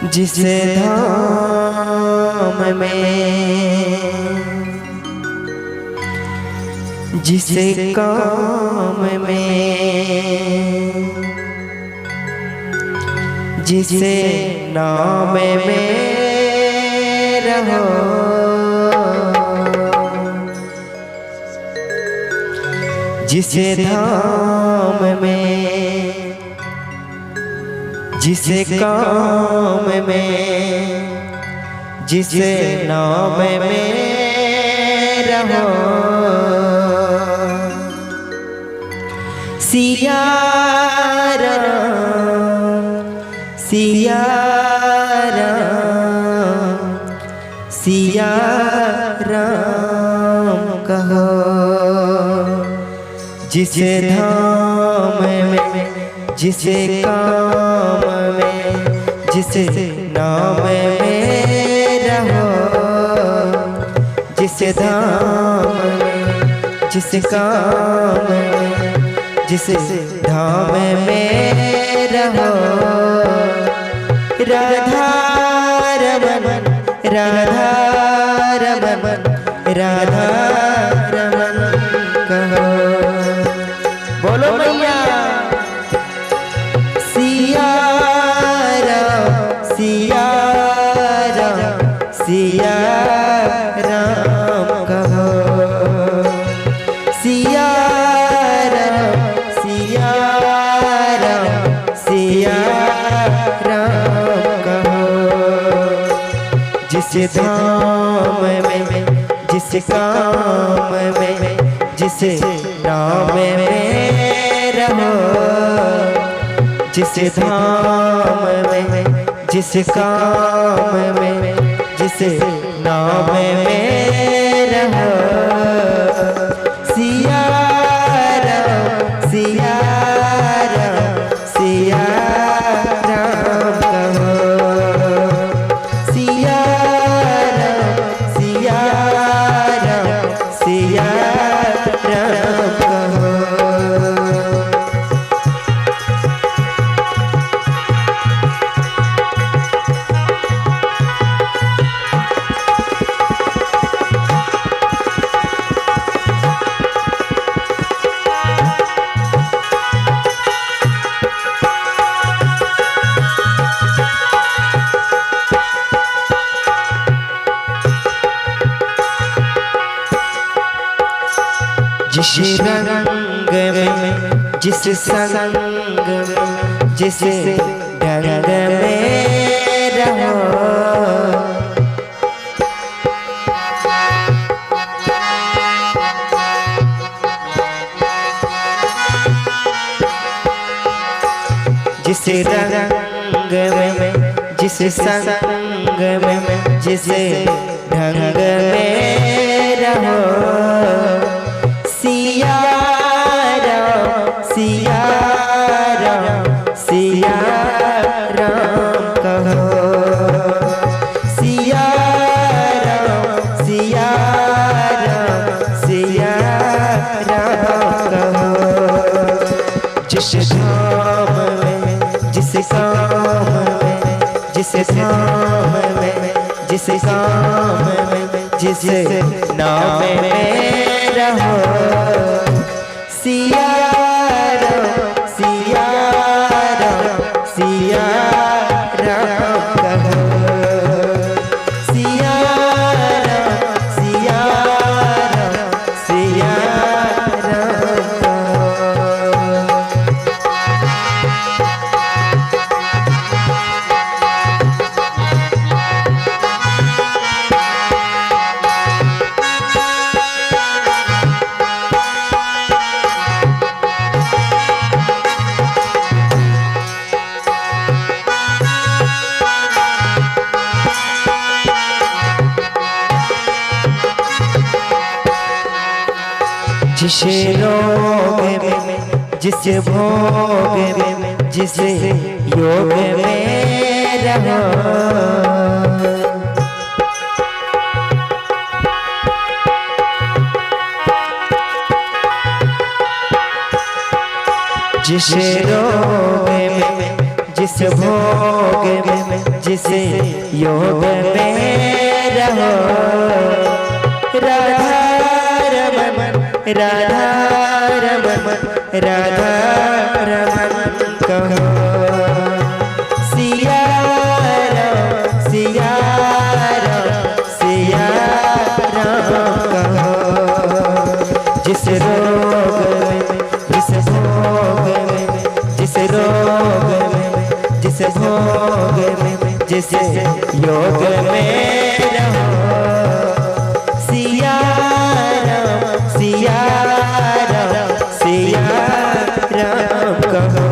जिसे धाम में, जिसे काम में, जिसे नाम में रहो, जिसे धाम में, जिसे काम में, जिसे नाम में रहो। सिया राम, सिया राम, सिया राम कहो। जिसे धाम में, जिसे काम में, जिसे नाम में रहो, जिसे धाम में, जिसे काम में, जिसे धाम में रहो। राधा रमन, राधा रमन, राधा रमन कहो। बोलो मैया। सिया राम, सिया राम, सिया राम कहो। सिया राम, सिया राम, सिया राम कहो। जिसे धाम में, जिसे काम में, जिसे नाम में रहो, जिसे धाम में, जिसे काम में, जिसे नाम में रहो। सिया राम, सिया राम, सिया राम कहो। सिया राम, सिया राम, सिया राम कहो। जिस रंग में, जिस संग में, जिस ढंग में रहो, जिस रंग में, जिस संग में, जिस ढंग में रहो। सिया राम, सिया राम, सिया राम कहो। सिया राम, सिया राम, सिया राम कहो। जिस धाम में, जिस काम में, जिस धाम में, जिस काम में, जिस नाम में रहो। सिया राम, सिया राम, सिया राम कहो। सिया राम, सिया राम, सिया राम कहो। जिस रोग में, जिस भोग में, जिस योग में रहो। जिस रोग में, जिस भोग में, जिसे योग में रहो। राधा रमन राधा रमन राधा रमन कहो। सिया राम सिया राम सिया राम कहो। जिस रोग में जिस भोग में जिस रोग में जिस भोग में जिस योग में रहो। सिया राम सिया राम सिया राम कहो।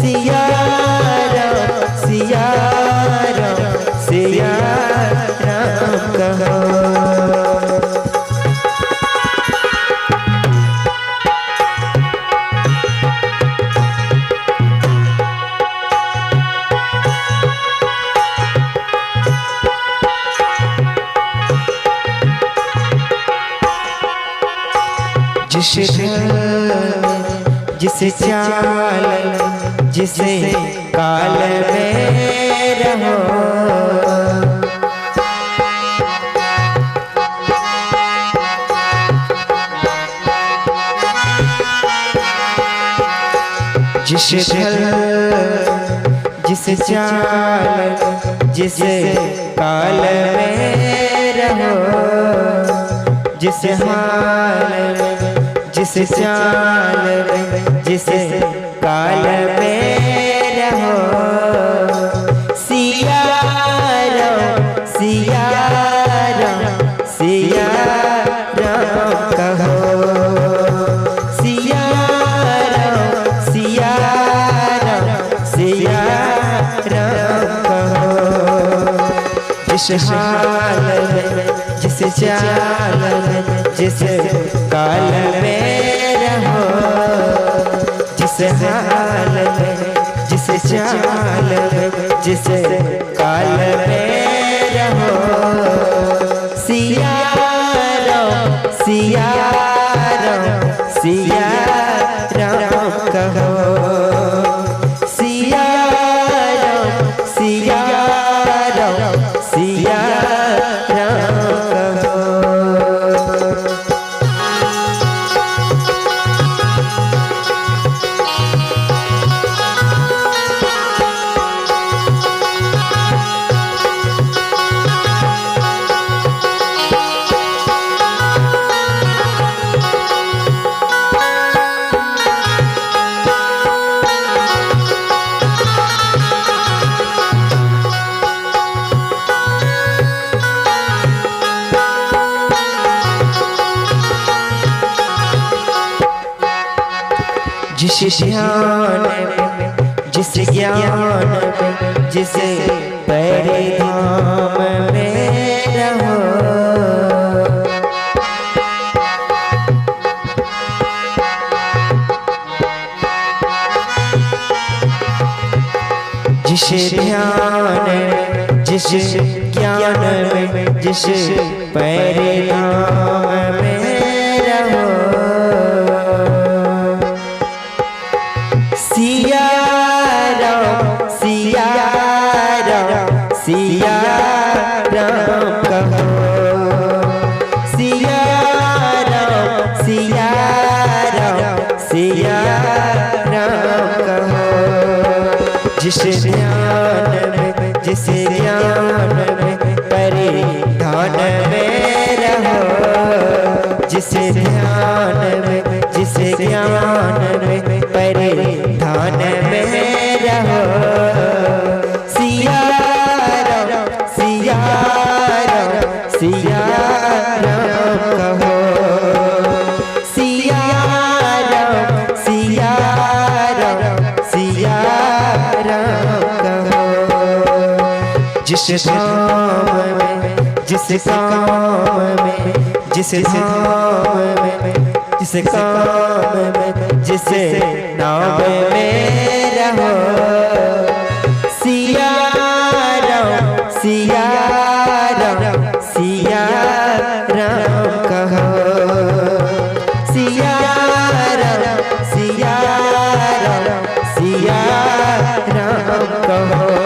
सिया राम सिया राम सिया राम कहो। जिस जिस चाल जिस काल में रहो। जिस जिस चाल जिस काल में रहो। जिस हाल जिस चाल में जिस काल में रहो। सिया राम सिया राम सिया राम कहो। सिया राम सिया राम सिया राम कहो। जिस हाल में जिस चाल में जिस काल में रहो। जिस हाल में जिस चाल में जिस काल में रहो। सिया राम सिया राम सिया राम कहो। सिया राम सिया राम सिया राम कहो। जिस ध्यान में जिस ज्ञान में जिस परिधाम में रहो। जिस ध्यान में जिस ज्ञान में जिस परिधाम में रहो। सिया राम सिया राम सिया राम कहो। सिया राम सिया राम सिया राम कहो। जिस ध्यान में जिस ज्ञान में परिधान में रहो। जिस ध्यान में जिस ज्ञान में परिधान में रहो। सिया राम सिया राम सिया राम कहो। सिया राम सिया राम सिया राम कहो। जिस धाम में जिस काम में जिस धाम में जिस काम में जिस नाम में रहो। सिया राम सिया राम सिया राम कहो। सिया राम सिया राम सिया राम कहो।